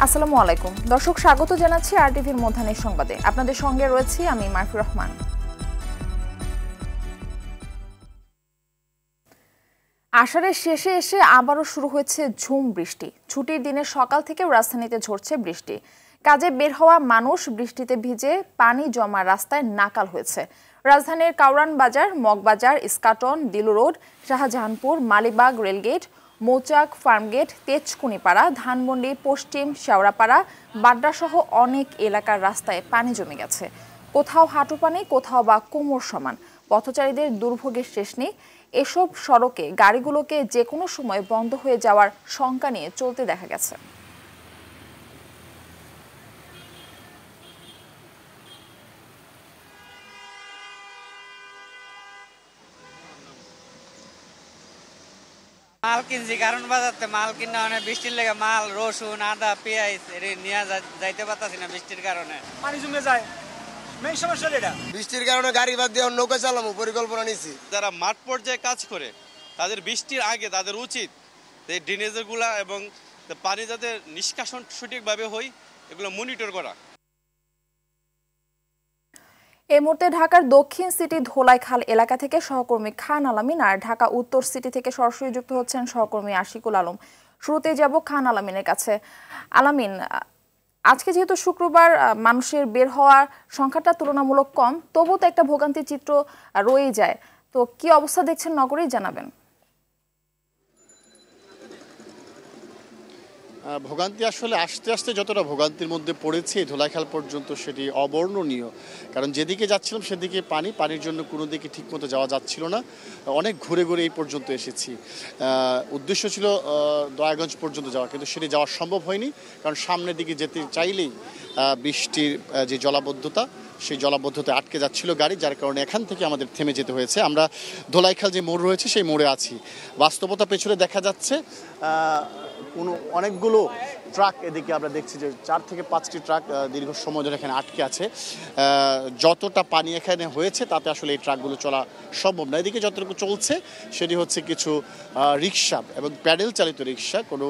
আসসালামু আলাইকুম দর্শক, স্বাগত জানাচ্ছি আরটিভির মধ্যাহ্নের সংবাদে। আপনাদের সঙ্গে রয়েছি আমি মাইফুর রহমান। আষাঢ়ের শেষে এসে আবারও শুরু হয়েছে ঝুম বৃষ্টি। ছুটির দিনের সকাল থেকে রাজধানীতে ঝরছে বৃষ্টি। কাজে বের হওয়া মানুষ বৃষ্টিতে ভিজে পানি জমা রাস্তায় নাকাল হয়েছে। রাজধানীর কাউরান বাজার, মগবাজার, ইস্কাটন, দিলু রোড, শাহজাহানপুর, মালিবাগ রেলগেট, মৌচাক, ফার্মগেট, তেজকুনিপাড়া, ধানমন্ডি, পশ্চিম শেওড়াপাড়া, বাড্ডাসহ অনেক এলাকার রাস্তায় পানি জমে গেছে। কোথাও হাঁটু পানি, কোথাও বা কোমর সমান। পথচারীদের দুর্ভোগের শেষ নেই। এসব সড়কে গাড়িগুলোকে যে কোনো সময় বন্ধ হয়ে যাওয়ার শঙ্কা নিয়ে চলতে দেখা গেছে। মাল কিনছি কারণ বাজারতে মাল কিনা অনেক বৃষ্টির লেগে মাল, রসুন, আদা, পেঁয়াজ নিয়ে যাইতে পারতাছি না বৃষ্টির কারণে। পানি জমে যায়, মেইন সমস্যা এটা। বৃষ্টির কারণে গাড়ি বাদ দিয়ে নৌকা চালামো পরিকল্পনা নিছি। যারা মাঠ পর্যায়ে কাজ করে তাদের বৃষ্টির আগে তাদের উচিত এই ড্রেনেজগুলা এবং পানি যাতে নিষ্কাশন সঠিকভাবে হয় এগুলো মনিটর করা। এই মুহূর্তে ঢাকার দক্ষিণ সিটি ধোলাইখাল এলাকা থেকে সহকর্মী খান আলামিন আর ঢাকা উত্তর সিটি থেকে সরাসরি যুক্ত হচ্ছেন সহকর্মী আশিকুল আলম। শুরুতেই যাব খান আলামিনের কাছে। আলামিন, আজকে যেহেতু শুক্রবার, মানুষের বের হওয়ার সংখ্যাটা তুলনামূলক কম, তবুও তো একটা ভোগান্তির চিত্র রয়েই যায়। তো কি অবস্থা দেখছেন নগরেই জানাবেন। ভোগান্তি আসলে আস্তে আস্তে যতটা ভোগান্তির মধ্যে পড়েছে ধোলাইখাল পর্যন্ত সেটি অবর্ণনীয়। কারণ যেদিকে যাচ্ছিলাম সেদিকে পানির জন্য কোনো দিকে ঠিকমতো যাওয়া যাচ্ছিল না। অনেক ঘুরে ঘুরে এই পর্যন্ত এসেছি। উদ্দেশ্য ছিল দয়াগঞ্জ পর্যন্ত যাওয়া, কিন্তু সেটি যাওয়া সম্ভব হয়নি। কারণ সামনের দিকে যেতে চাইলেই বৃষ্টির যে জলাবদ্ধতা, সেই জলাবদ্ধতায় আটকে যাচ্ছিল গাড়ি, যার কারণে এখান থেকে আমাদের থেমে যেতে হয়েছে। আমরা ধোলাইখাল যে মোড় রয়েছে সেই মোড়ে আছি। বাস্তবতা পেছনে দেখা যাচ্ছে অনেকগুলো ট্রাক, এদিকে আমরা দেখছি যে 4 থেকে 5টি ট্রাক দীর্ঘ সময় ধরে এখানে আটকে আছে। যতটা পানি এখানে হয়েছে তাতে আসলে এই ট্রাকগুলো চলা সম্ভব না। এদিকে যতটুকু চলছে সেটি হচ্ছে কিছু রিক্সা এবং প্যাডেল চালিত রিক্সা, কোনো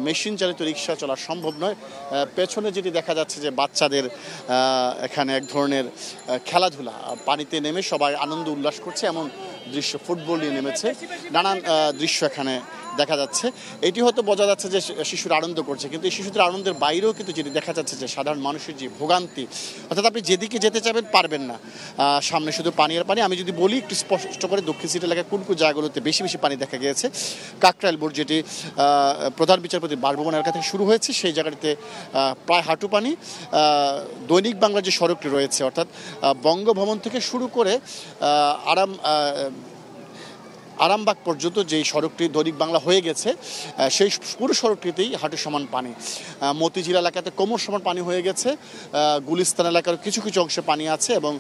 মেশিন চালিত রিক্সা চলা সম্ভব নয়। পেছনে যেটি দেখা যাচ্ছে যে বাচ্চাদের এখানে এক ধরনের খেলাধুলা, পানিতে নেমে সবাই আনন্দ উল্লাস করছে এমন দৃশ্য, ফুটবল নিয়ে নেমেছে, নানান দৃশ্য এখানে দেখা যাচ্ছে। এটি হয়তো বোঝা যাচ্ছে যে শিশুরা আনন্দ করছে, কিন্তু এই শিশুদের আনন্দের বাইরেও কিন্তু যেটি দেখা যাচ্ছে যে সাধারণ মানুষের যে ভোগান্তি, অর্থাৎ আপনি যেদিকে যেতে চাবেন পারবেন না, সামনে শুধু পানি আর পানি। আমি যদি বলি একটু স্পষ্ট করে, দক্ষিণ সিটি এলাকায় কোন কোন জায়গাগুলোতে বেশি বেশি পানি দেখা গিয়েছে। কাকরাইল বোর্ড, যেটি প্রধান বিচারপতি বাসভবন এলাকা থেকে শুরু হয়েছে, সেই জায়গাটিতে প্রায় হাঁটু পানি। দৈনিক বাংলার যে সড়কটি রয়েছে, অর্থাৎ বঙ্গভবন থেকে শুরু করে আরামবাগ পর্যন্ত যেই সড়কটি দৈনিক বাংলা হয়ে গেছে, সেই পুরো সড়কটিতেই হাঁটু সমান পানি। মতিঝিল এলাকাতে কোমর সমান পানি হয়ে গেছে। গুলিস্তান এলাকার কিছু কিছু অংশে পানি আছে। এবং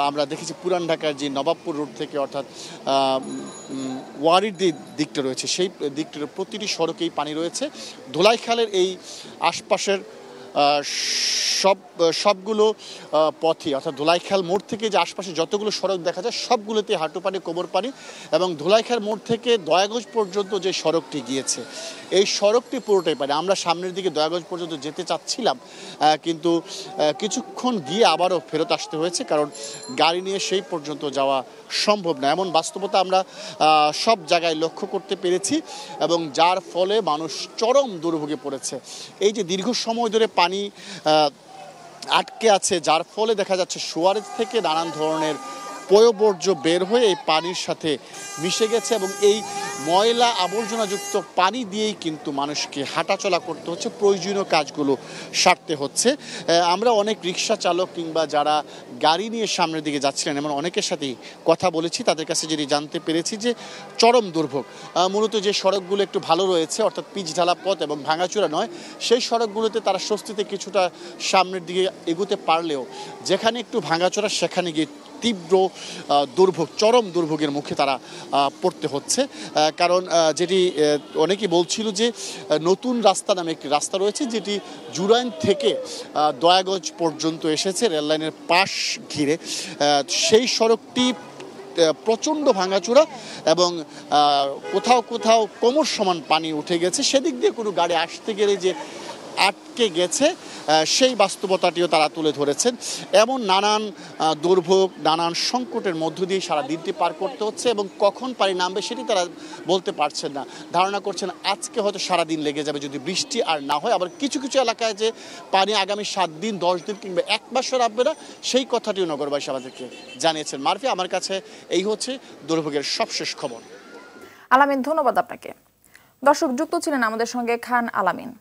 আমরা দেখেছি পুরান ঢাকার যে নবাবপুর রোড থেকে, অর্থাৎ ওয়ারির দিকটা রয়েছে, সেই দিকটার প্রতিটি সড়কেই পানি রয়েছে। ধোলাইখালের এই আশপাশের সবগুলো পথই, অর্থাৎ ধোলাইখাল মোড় থেকে যে আশপাশে যতগুলো সড়ক দেখা যায় সবগুলোতে হাঁটু পানি, কোমর পানি। এবং ধোলাইখাল মোড় থেকে দয়াগঞ্জ পর্যন্ত যে সড়কটি গিয়েছে, এই সড়কটি পুরোটাই পানি। আমরা সামনের দিকে দয়াগঞ্জ পর্যন্ত যেতে চাচ্ছিলাম, কিন্তু কিছুক্ষণ গিয়ে আবারও ফেরত আসতে হয়েছে, কারণ গাড়ি নিয়ে সেই পর্যন্ত যাওয়া সম্ভব না। এমন বাস্তবতা আমরা সব জায়গায় লক্ষ্য করতে পেরেছি, এবং যার ফলে মানুষ চরম দুর্ভোগে পড়েছে। এই যে দীর্ঘ সময় ধরে পানি আটকে আছে, যার ফলে দেখা যাচ্ছে সুয়ারেজ থেকে নানান ধরনের পয়ঃবর্জ্য বের হয়ে এই পানির সাথে মিশে গেছে, এবং এই ময়লা আবর্জনাযুক্ত পানি দিয়েই কিন্তু মানুষকে হাঁটাচলা করতে হচ্ছে, প্রয়োজনীয় কাজগুলো সারতে হচ্ছে। আমরা অনেক রিক্সা চালক কিংবা যারা গাড়ি নিয়ে সামনের দিকে যাচ্ছিলেন এমন অনেকের সাথেই কথা বলেছি। তাদের কাছে যেটি জানতে পেরেছি যে চরম দুর্ভোগ। মূলত যে সড়কগুলো একটু ভালো রয়েছে, অর্থাৎ পিচ ঢালা পথ এবং ভাঙাচোরা নয়, সেই সড়কগুলোতে তারা স্বস্তিতে কিছুটা সামনের দিকে এগোতে পারলেও যেখানে একটু ভাঙাচোরা সেখানে গিয়ে তীব্র দুর্ভোগ, চরম দুর্ভোগের মুখে তারা পড়তে হচ্ছে। কারণ যেটি অনেকেই বলছিল যে নতুন রাস্তা নামে একটি রাস্তা রয়েছে, যেটি জুরাইন থেকে দয়াগঞ্জ পর্যন্ত এসেছে রেললাইনের পাশ ঘিরে। সেই সড়কটি প্রচণ্ড ভাঙাচোরা এবং কোথাও কোথাও কোমর সমান পানি উঠে গেছে। সেদিক দিয়ে কোনো গাড়ি আসতে গেলে যে আটকে গেছে সেই বাস্তবতাটিও তারা তুলে ধরেছেন। এমন নানান দুর্ভোগ, নানান সংকটের মধ্য দিয়ে সারা দিনটি পার করতে হচ্ছে এবং কখন পানি নামবে সেটি তারা বলতে পারছেন না। ধারণা করছেন আজকে হয়তো সারাদিন লেগে যাবে যদি বৃষ্টি আর না হয়। আবার কিছু কিছু এলাকায় যে পানি আগামী 7 দিন 10 দিন কিংবা 1 মাসও নামবে না, সেই কথাটিও নগরবাসী আমাদেরকে জানিয়েছেন। মারফি, আমার কাছে এই হচ্ছে দুর্ভোগের সবশেষ খবর। আলামিন, ধন্যবাদ আপনাকে। দর্শক, যুক্ত ছিলেন আমাদের সঙ্গে খান আলামিন।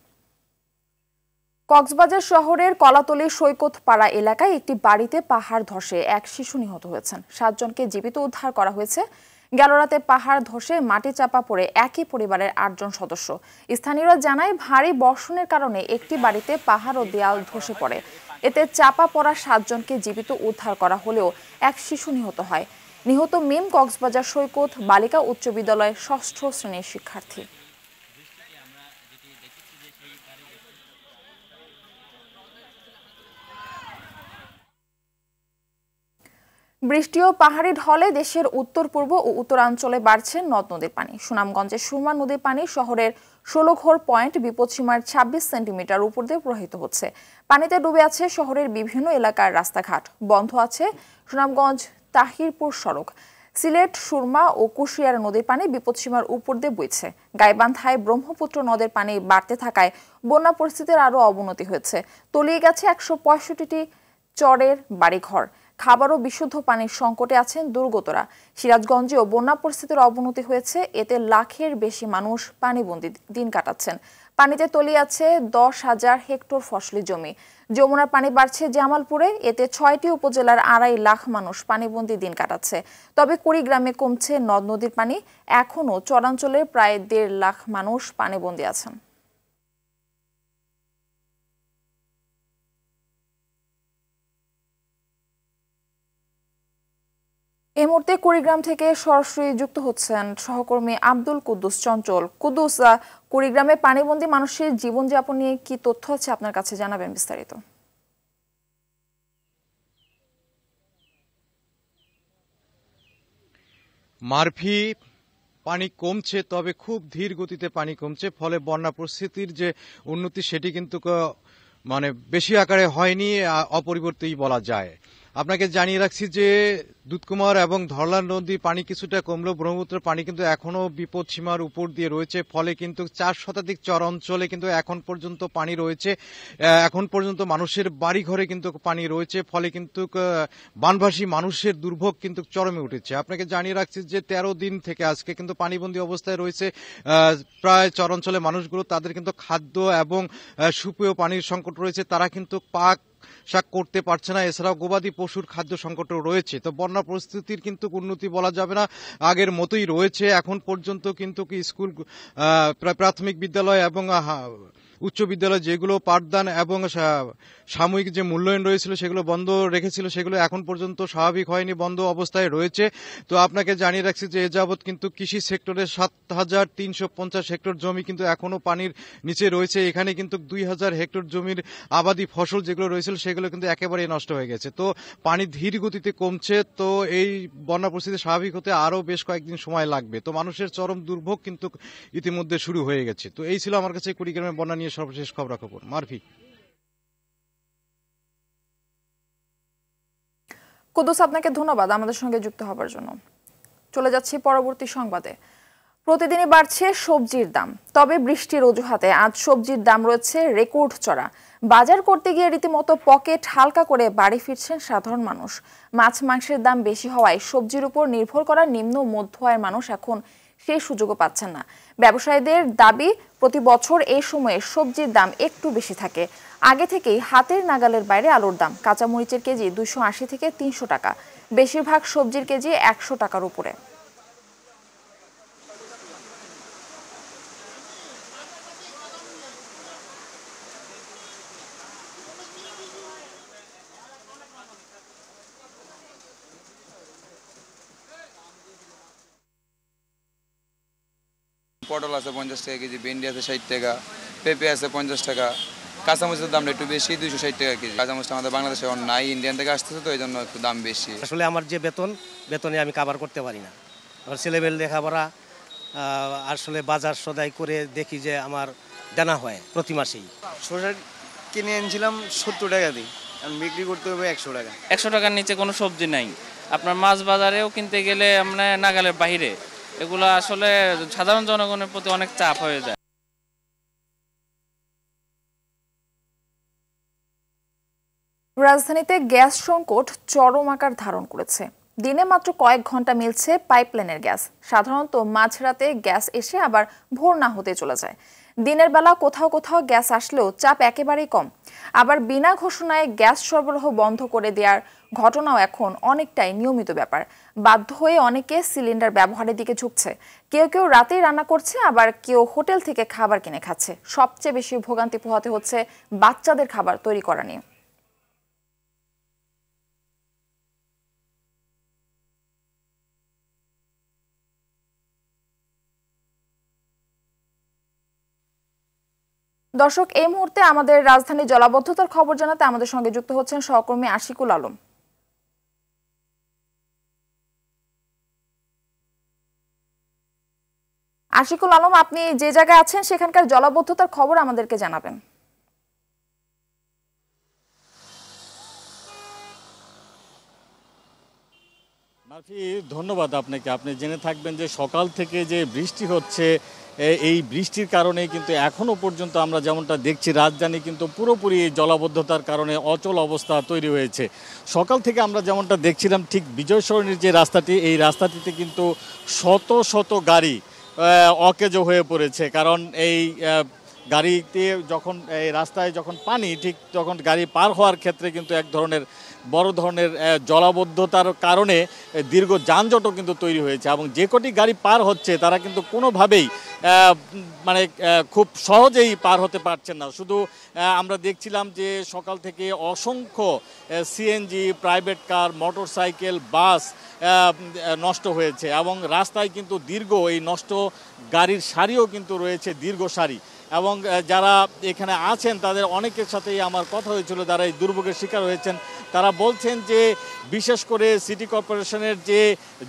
কক্সবাজার শহরের কলাতলী সৈকত পাড়া এলাকায় একটি বাড়িতে পাহাড় ধসে এক শিশু নিহত হয়েছেন। 7 জনকে জীবিত উদ্ধার করা হয়েছে। গেল রাতে পাহাড় ধসে মাটি চাপা পড়ে একই পরিবারের 8 জন সদস্য। স্থানীয়রা জানায় ভারী বর্ষণের কারণে একটি বাড়িতে পাহাড় ও দেয়াল ধসে পড়ে। এতে চাপা পড়া 7 জনকে জীবিত উদ্ধার করা হলেও এক শিশু নিহত হয়। নিহত মিম কক্সবাজার সৈকত বালিকা উচ্চ বিদ্যালয়ের 6ষ্ঠ শ্রেণীর শিক্ষার্থী। বৃষ্টি ও পাহাড়ি ঢলে দেশের উত্তর পূর্ব ও উত্তরাঞ্চলে বাড়ছে নদ নদীর পানি। সুনামগঞ্জের সুরমা নদীর পানি শহরের 16 ঘর পয়েন্ট বিপদসীমার 26 সেন্টিমিটার উপর দিয়ে প্রবাহিত হচ্ছে। পানিতে ডুবে আছে শহরের বিভিন্ন এলাকার রাস্তাঘাট। বন্ধ আছে সুনামগঞ্জ তাহিরপুর সড়ক। সিলেট, সুরমা ও কুশিয়ারা নদীর পানি বিপদসীমার উপর দিয়ে বইছে। গাইবান্ধায় ব্রহ্মপুত্র নদের পানি বাড়তে থাকায় বন্যা পরিস্থিতির আরও অবনতি হয়েছে। তলিয়ে গেছে 165টি চরের বাড়িঘর। খাবার ও বিশুদ্ধ পানির সংকটে আছেন দুর্গতরা। সিরাজগঞ্জেও বন্যা পরিস্থিতির অবনতি হয়েছে। এতে লাখের বেশি মানুষ পানিবন্দী দিন কাটাচ্ছেন। পানিতে তলিয়ে আছে 10,000 হেক্টর ফসলি জমি। যমুনার পানি বাড়ছে জামালপুরে। এতে 6টি উপজেলার 2.5 লাখ মানুষ পানিবন্দী দিন কাটাচ্ছে। তবে কুড়িগ্রামে কমছে নদ নদীর পানি। এখনও চরাঞ্চলে প্রায় 1.5 লাখ মানুষ পানিবন্দী আছেন। এই মুহূর্তে কুড়িগ্রাম থেকে সরাসরি যুক্ত হচ্ছেন সহকর্মী আব্দুল কুদ্দুস চঞ্চল। কুদ্দুস, কুড়িগ্রামে পানিবন্দী মানুষের জীবনযাপন নিয়ে কি তথ্য আছে আপনার কাছে, জানাবেন বিস্তারিত। মারফি, পানি কমছে, তবে খুব ধীর গতিতে পানি কমছে। ফলে বন্যা পরিস্থিতির যে উন্নতি সেটি কিন্তু বেশি আকারে হয়নি, অপরিবর্তিতই বলা যায়। আপনাকে জানিয়ে রাখছি যে দুধকুমার এবং ধরলা নদী পানি কিছুটা কমলেও ব্রহ্মপুত্রের পানি কিন্তু এখনো বিপদ সীমার উপর দিয়ে রয়েছে। ফলে কিন্তু 4 শতাধিক চর অঞ্চলে কিন্তু এখন পর্যন্ত পানি রয়েছে। এখন পর্যন্ত মানুষের বাড়ি ঘরে কিন্তু পানি রয়েছে। ফলে কিন্তু বানভাসী মানুষের দুর্ভোগ কিন্তু চরমে উঠেছে। আপনাকে জানিয়ে রাখছি যে 13 দিন থেকে আজকে কিন্তু পানিবন্দী অবস্থায় রয়েছে প্রায় চর অঞ্চলে মানুষগুলো। তাদের কিন্তু খাদ্য এবং সুপেয় পানির সংকট রয়েছে। তারা কিন্তু পাক শাক করতে পারছে না। এছাড়াও গবাদি পশুর খাদ্য সংকটও রয়েছে। তো বন্যা পরিস্থিতির কিন্তু উন্নতি বলা যাবে না, আগের মতোই রয়েছে। এখন পর্যন্ত কিন্তু স্কুল, প্রাথমিক বিদ্যালয় এবং উচ্চ বিদ্যালয় যেগুলো পাঠদান এবং সাময়িক যে মূল্যায়ন রয়েছিল সেগুলো বন্ধ রেখেছিল, সেগুলো এখন পর্যন্ত স্বাভাবিক হয়নি, বন্ধ অবস্থায় রয়েছে। তো আপনাকে জানিয়ে রাখছি যে এ যাবৎ কিন্তু কৃষি সেক্টরে 7,350 হেক্টর জমি কিন্তু এখনো পানির নিচে রয়েছে। এখানে কিন্তু 2,000 হেক্টর জমির আবাদি ফসল যেগুলো রয়েছিল সেগুলো কিন্তু একেবারে নষ্ট হয়ে গেছে। তো পানি ধীর গতিতে কমছে। তো এই বন্যা পরিস্থিতি স্বাভাবিক হতে আরো বেশ কয়েকদিন সময় লাগবে। তো মানুষের চরম দুর্ভোগ কিন্তু ইতিমধ্যে শুরু হয়ে গেছে। তো এই ছিল আমার কাছে কুড়িগ্রামের বন্যা নিয়ে সর্বশেষ খবরাখবর। মারফি। কুদ্দুস, আপনাকে ধন্যবাদ আমাদের সঙ্গে যুক্ত হবার জন্য। চলে যাচ্ছি পরবর্তী সংবাদে। প্রতিদিনই বাড়ছে সবজির দাম, তবে বৃষ্টির অজুহাতে আজ সবজির দাম রয়েছে রেকর্ড চড়া। বাজার করতে গিয়ে রীতিমতো পকেট হালকা করে বাড়ি ফিরছেন সাধারণ মানুষ। মাছ মাংসের দাম বেশি হওয়ায় সবজির উপর নির্ভর করা নিম্ন মধ্য আয়ের মানুষ এখন সেই সুযোগও পাচ্ছেন না। ব্যবসায়ীদের দাবি, প্রতি বছর এই সময়ে সবজির দাম একটু বেশি থাকে। আগে থেকেই হাতের নাগালের বাইরে আলুর দাম। কাঁচামরিচের কেজি 280 থেকে 300 টাকা। বেশিরভাগ সবজির কেজি 100 টাকার উপরে। পটল আছে 50 টাকা কেজি, ভেন্ডি আছে 60 টাকা, পেঁপে আছে 50 টাকা। কাঁচামরিচের দামটা একটু বেশি, 260 টাকা কেজি। কাঁচামরিচটা আমাদের বাংলাদেশে নাই, ইন্ডিয়ান থেকে আসতেছে, তো এই জন্য একটু দাম বেশি। আসলে আমার যে বেতনে আমি কাভার করতে পারি না। আমার ছেলেমেল লেখাপড়া, আসলে বাজার সদাই করে দেখি যে আমার দেনা হয় প্রতি মাসেই। শসার কিনে এনেছিলাম 70 টাকা দিয়ে, আমি বিক্রি করতে হবে 100 টাকা। 100 টাকার নিচে কোনো সবজি নাই। আপনার মাছ বাজারেও কিনতে গেলে আমরা নাগালের বাইরে, এগুলো আসলে সাধারণ জনগণের প্রতি অনেক চাপ হয়ে যায়। রাজধানীতে গ্যাস সংকট চরম আকার ধারণ করেছে। দিনে মাত্র কয়েক ঘন্টা মিলছে পাইপলাইনের গ্যাস। সাধারণত মাঝরাতে গ্যাস এসে আবার ভোর না হতে চলে যায়। দিনের বেলা কোথাও কোথাও গ্যাস আসলেও চাপ একেবারেই কম। আবার বিনা ঘোষণায় গ্যাস সরবরাহ বন্ধ করে দেওয়ার ঘটনাও এখন অনেকটাই নিয়মিত ব্যাপার। বাধ্য হয়ে অনেকে সিলিন্ডার ব্যবহারের দিকে ঝুঁকছে। কেউ কেউ রাতেই রান্না করছে, আবার কেউ হোটেল থেকে খাবার কিনে খাচ্ছে। সবচেয়ে বেশি ভোগান্তি পোহাতে হচ্ছে বাচ্চাদের খাবার তৈরি করা নিয়ে। দর্শক, এই মুহূর্তে আমাদের রাজধানী জলাবদ্ধতার খবর জানাতে আমাদের সঙ্গে যুক্ত হচ্ছেন সহকর্মী আশিকুল আলম। আশিকুল আলম, আপনি যে জায়গায় আছেন সেখানকার জলাবদ্ধতার খবর আমাদেরকে জানাবেন। মার্ফি, ধন্যবাদ আপনাকে। আপনি জেনে থাকবেন যে সকাল থেকে যে বৃষ্টি হচ্ছে, এই বৃষ্টির কারণে কিন্তু এখনও পর্যন্ত আমরা যেমনটা দেখছি রাজধানী কিন্তু পুরোপুরি জলাবদ্ধতার কারণে অচল অবস্থা তৈরি হয়েছে। সকাল থেকে আমরা যেমনটা দেখছিলাম ঠিক বিজয় সরণির যে রাস্তাটি, এই রাস্তাটিতে কিন্তু শত শত গাড়ি অকেজো হয়ে পড়েছে। কারণ এই গাড়িতে যখন এই রাস্তায় যখন পানি, ঠিক তখন গাড়ি পার হওয়ার ক্ষেত্রে কিন্তু এক ধরনের বড় ধরনের জলাবদ্ধতার কারণে দীর্ঘ যানজটও কিন্তু তৈরি হয়েছে। এবং যে কটি গাড়ি পার হচ্ছে তারা কিন্তু কোনোভাবেই মানে খুব সহজেই পার হতে পারছেন না। শুধু আমরা দেখছিলাম যে সকাল থেকে অসংখ্য CNG, private car, motorcycle, bus নষ্ট হয়েছে এবং রাস্তায় কিন্তু দীর্ঘ এই নষ্ট গাড়ির সারিও কিন্তু রয়েছে, দীর্ঘ সারি। এবং যারা এখানে আছেন তাদের অনেকের সাথেই আমার কথা হয়েছিল, যারা এই দুর্ভোগের শিকার হয়েছেন। তারা বলছেন যে বিশেষ করে সিটি কর্পোরেশনের যে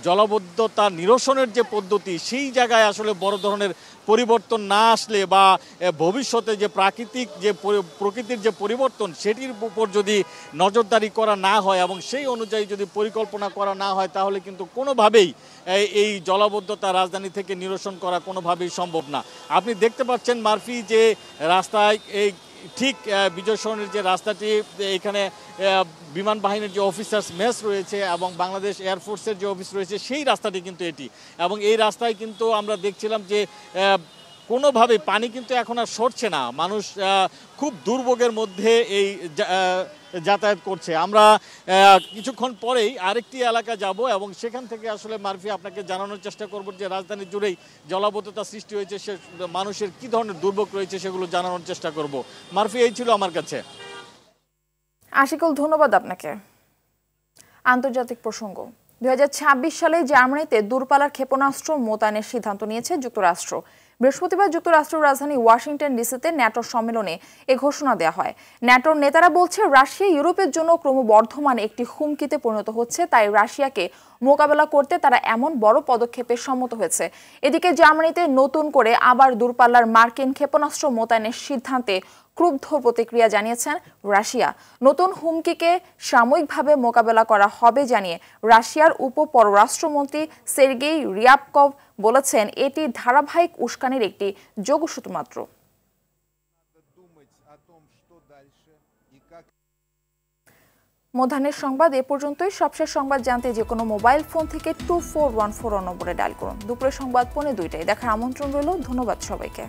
জলাবদ্ধতা নিরসনের যে পদ্ধতি, সেই জায়গায় আসলে বড় ধরনের পরিবর্তন না আসলে বা ভবিষ্যতে যে প্রকৃতির যে পরিবর্তন সেটির উপর যদি নজরদারি করা না হয় এবং সেই অনুযায়ী যদি পরিকল্পনা করা না হয়, তাহলে কিন্তু কোনোভাবেই এই জলাবদ্ধতা রাজধানী থেকে নিরসন করা কোনোভাবেই সম্ভব না। আপনি দেখতে পাচ্ছেন মার্ফি যে রাস্তায় এই ঠিক বিজয় সরণির যে রাস্তাটি, এখানে বিমান বাহিনীর যে অফিসার্স মেস রয়েছে এবং বাংলাদেশ এয়ারফোর্সের যে অফিস রয়েছে, সেই রাস্তাটি কিন্তু এটি। এবং এই রাস্তায় কিন্তু আমরা দেখছিলাম যে কোনোভাবে পানি কিন্তু এখন আর সরছে না। মানুষ খুব দুর্ভোগের মধ্যে এই যাতায়াত করছে। আমরা কিছুক্ষণ পরেই আরেকটি এলাকা যাব এবং সেখান থেকে আসলে মার্ফি আপনাকে জানানোর চেষ্টা করব যে রাজধানী জুড়েই জলাবদ্ধতা সৃষ্টি হয়েছে, সে মানুষের কি ধরনের দুর্ভোগ রয়েছে সেগুলো জানানোর চেষ্টা করব। মার্ফি, এই ছিল আমার কাছে। আশিকুল, ধন্যবাদ আপনাকে। আন্তর্জাতিক প্রসঙ্গ। 2026 সালে জার্মানিতে দূরপাল্লার ক্ষেপণাস্ত্র মোতায়েনের সিদ্ধান্ত নিয়েছে যুক্তরাষ্ট্র। বৃহস্পতিবার যুক্তরাষ্ট্রের রাজধানী ওয়াশিংটন ডিসিতে ন্যাটোর সম্মেলনে এ ঘোষণা দেওয়া হয়। ন্যাটোর নেতারা বলছে রাশিয়া ইউরোপের জন্য ক্রমবর্ধমান একটি হুমকিতে পরিণত হচ্ছে, তাই রাশিয়াকে মোকাবেলা করতে তারা এমন বড় পদক্ষেপে সম্মত হয়েছে। এদিকে জার্মানিতে নতুন করে আবার দূরপাল্লার মার্কিন ক্ষেপণাস্ত্র মোতায়েনের সিদ্ধান্তে ক্রুদ্ধ প্রতিক্রিয়া জানিয়েছেন রাশিয়া। নতুন হুমকিকে সাময়িকভাবে মোকাবেলা করা হবে জানিয়ে রাশিয়ার উপপররাষ্ট্রমন্ত্রী সের্গেই রিয়াবকভ বলেছেন, এটি ধারাবাহিক উস্কানির একটি যোগসূত্র মাত্র। মধ্যাহ্নের সংবাদ এ পর্যন্তই। সবশেষ সংবাদ জানতে যে কোনো মোবাইল ফোন থেকে 2414 নম্বরে ডায়াল করুন। দুপুরের সংবাদ 2:45 দেখার আমন্ত্রণ রইল। ধন্যবাদ সবাইকে।